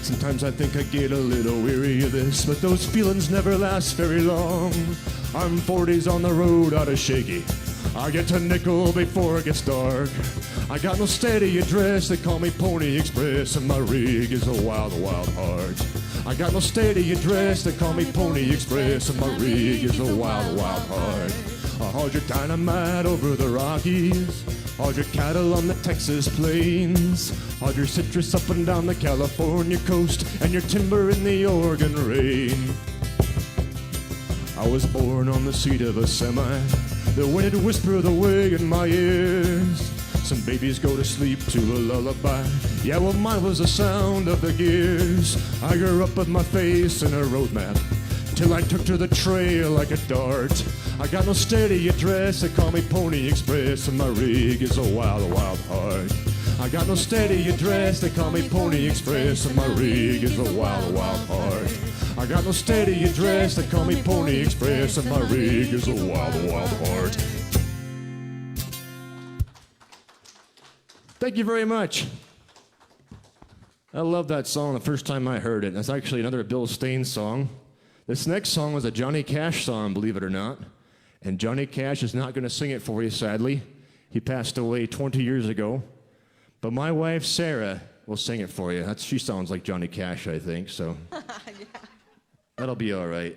Sometimes I think I get a little weary of this, but those feelings never last very long. I'm 40s on the road out of Shaky. I get to Nickel before it gets dark. I got no steady address, they call me Pony Express, and my rig is a wild, wild heart. I got no steady address, they call me Pony Express, and my rig is a wild, wild heart. I hauled your dynamite over the Rockies, hauled your cattle on the Texas plains, hauled your citrus up and down the California coast, and your timber in the Oregon rain. I was born on the seat of a semi. The wind would whisper the way in my ears. Some babies go to sleep to a lullaby. Yeah, well, mine was the sound of the gears. I grew up with my face in a road map, till I took to the trail like a dart. I got no steady address, they call me Pony Express, and my rig is a wild, wild heart. I got no steady address, they call me Pony Express, and my rig is a wild, wild heart. I got no steady address, they call me Pony Express, and my rig is a wild, wild heart. Thank you very much. I love that song the first time I heard it. That's actually another Bill Stain song. This next song was a Johnny Cash song, believe it or not. And Johnny Cash is not going to sing it for you, sadly. He passed away 20 years ago. But my wife, Sarah, will sing it for you. She sounds like Johnny Cash, I think, so yeah. That'll be all right.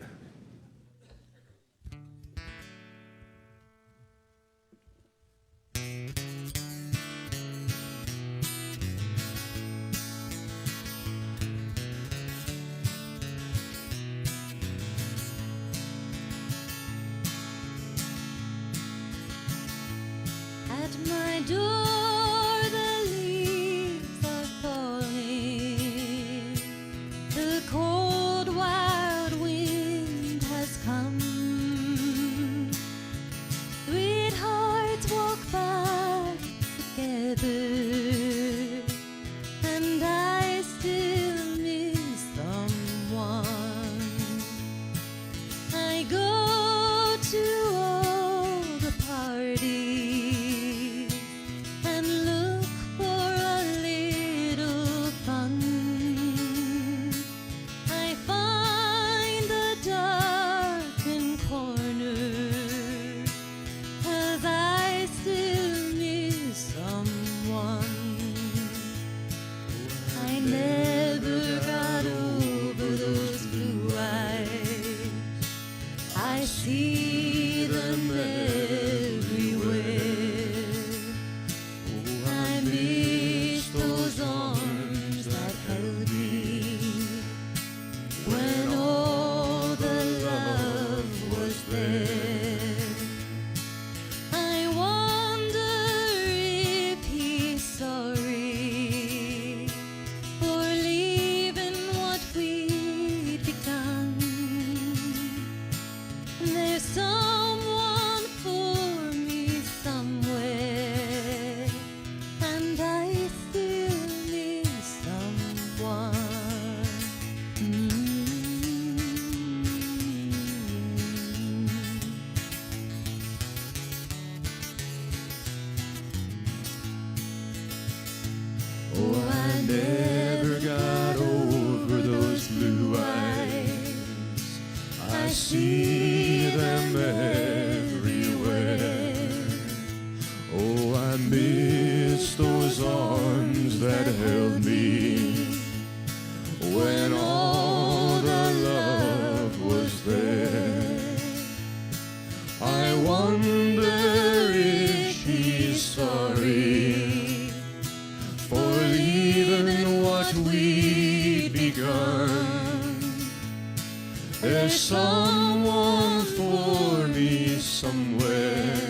someone for me somewhere,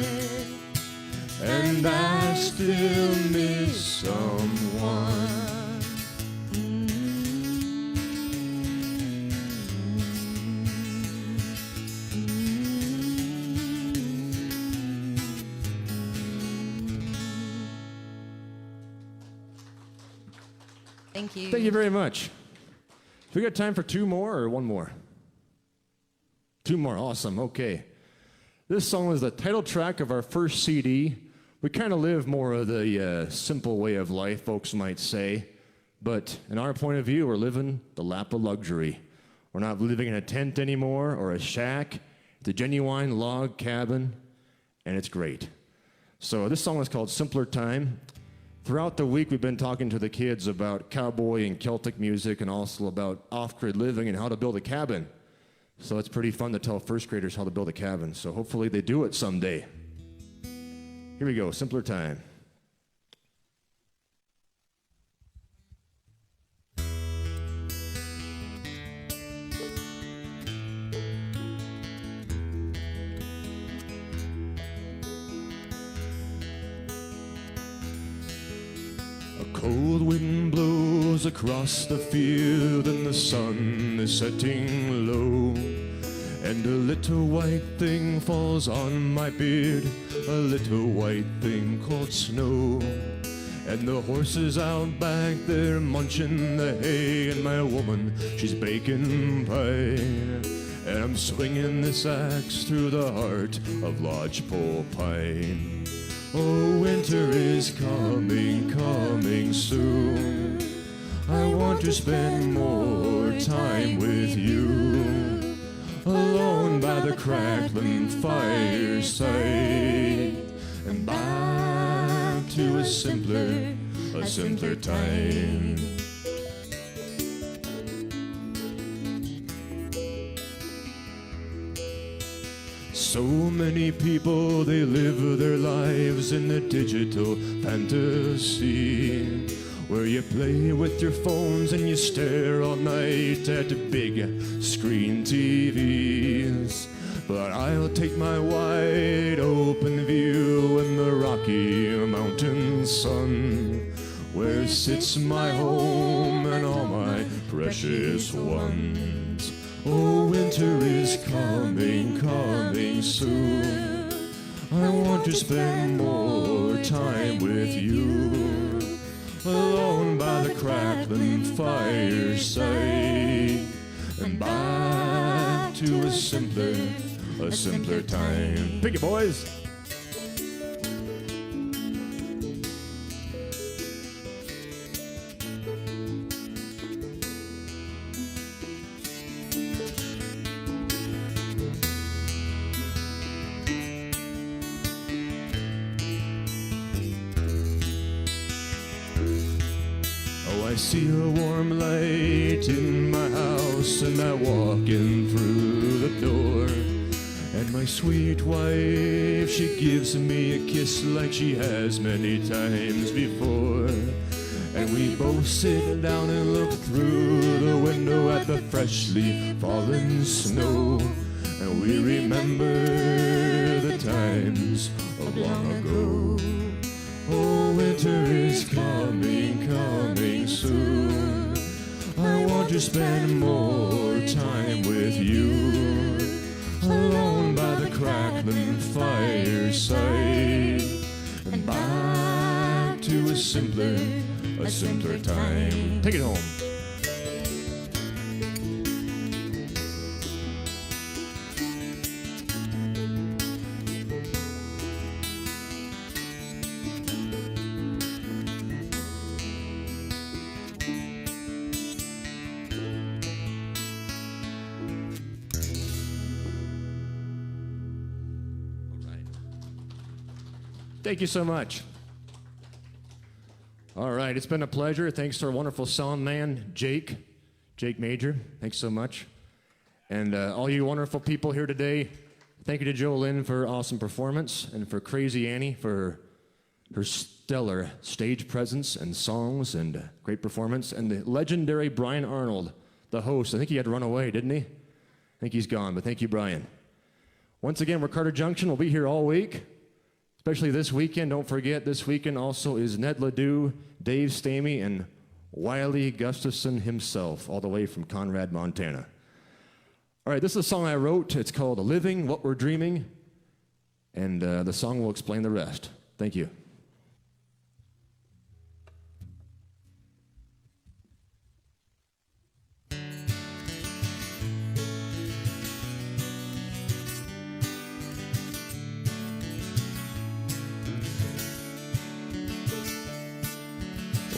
and I still miss someone. Thank you. Thank you very much. We got time for two more or one more? Two more, awesome, okay. This song was the title track of our first CD. We kind of live more of the simple way of life, folks might say. But in our point of view, we're living the lap of luxury. We're not living in a tent anymore or a shack. It's a genuine log cabin, and it's great. So this song is called Simpler Time. Throughout the week, we've been talking to the kids about cowboy and Celtic music and also about off-grid living and how to build a cabin. So it's pretty fun to tell first graders how to build a cabin. So hopefully they do it someday. Here we go, Simpler Time. Cold wind blows across the field and the sun is setting low, and a little white thing falls on my beard, a little white thing called snow. And the horses out back, they're munching the hay, and my woman, she's baking pie. And I'm swinging this axe through the heart of lodgepole pine. Oh, winter is coming, coming soon. I want to spend more time with you, alone by the crackling fireside, and back to a simpler time. So many people, they live their lives in the digital fantasy, where you play with your phones and you stare all night at the big screen TVs. But I'll take my wide open view in the Rocky Mountain sun, where sits my home and all my precious ones. Oh, winter is coming, coming soon. I want to spend more time with you, alone by the crackling fireside, and back to a simpler time. Pick it, boys. I see a warm light in my house, and I walk in through the door, and my sweet wife, she gives me a kiss like she has many times before, and we both sit down and look through the window at the freshly fallen snow, and we remember the times of long ago. Oh, winter is coming, coming soon. I want to spend more time with you, alone by the crackling fireside, and back to a simpler time. Take it home. Thank you so much. All right, it's been a pleasure. Thanks to our wonderful sound man, Jake Major. Thanks so much. And all you wonderful people here today, thank you to Jolynn for her awesome performance, and for Crazy Annie for her stellar stage presence and songs and great performance, and the legendary Brian Arnold, the host. I think he had to run away, didn't he? I think he's gone, but thank you, Brian. Once again, we're Carter Junction. We'll be here all week, especially this weekend. Don't forget, this weekend also is Ned Ledoux, Dave Stamey, and Wiley Gustafson himself, all the way from Conrad, Montana. All right, this is a song I wrote. It's called Living What We're Dreaming, and the song will explain the rest. Thank you.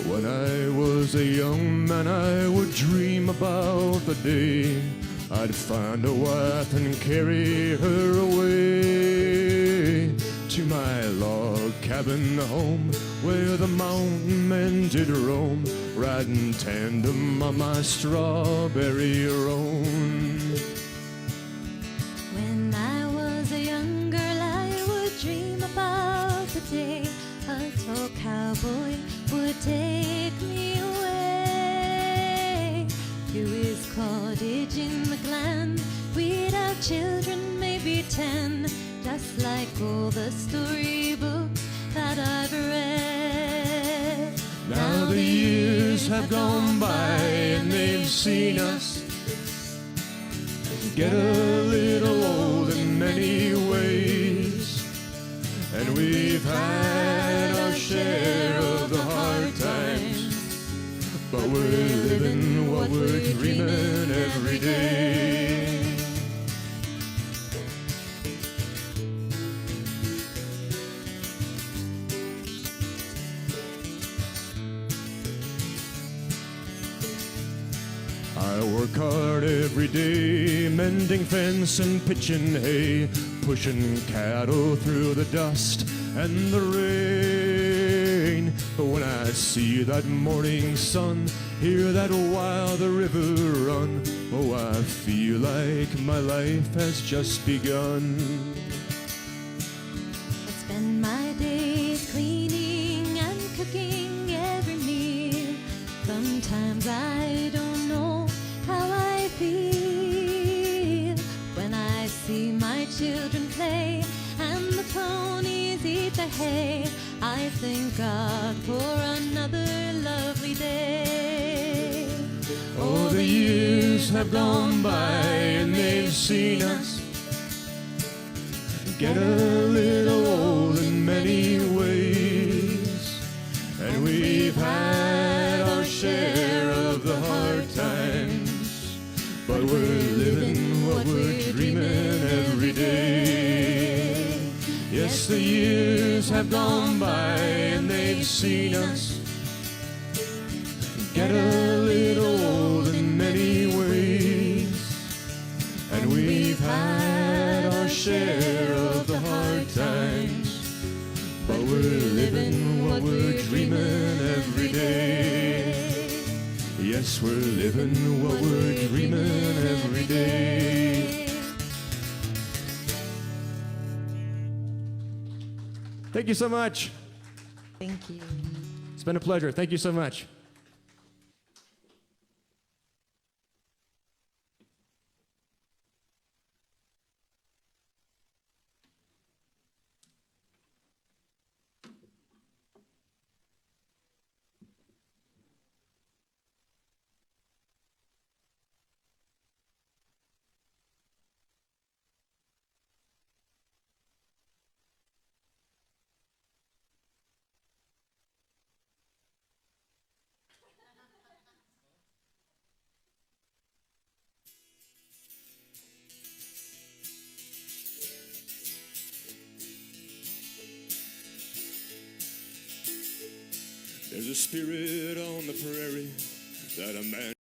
When I was a young man, I would dream about the day I'd find a wife and carry her away to my log cabin home, where the mountain men did roam, riding tandem on my strawberry roan. When I was a young girl, I would dream about the day a tall cowboy would take me away to his cottage in the glen. We'd have children, maybe 10, just like all the storybooks that I've read. Now the years have gone by and they've seen us get a little old in many ways, and we've had our share of the hard times, but we're living what we're dreaming every day. I work hard every day, mending fence and pitching hay, pushing cattle through the dust and the rain. But when I see that morning sun, hear that wild river run, oh, I feel like my life has just begun. I spend my days cleaning and cooking every meal. Sometimes I don't know how I feel when I see my children play and the ponies eat the hay. I thank God for another lovely day. Oh, the years have gone by and they've seen us get a little old in many ways, and we've had our share of the hard times, but we're living what we're dreaming every day. Yes, the years have gone by and they've seen us get a little old in many ways, and we've had our share of the hard times, but we're living what we're dreaming every day. Yes, we're living what we're dreaming every day. Thank you so much. Thank you. It's been a pleasure. Thank you so much. There's a spirit on the prairie that a man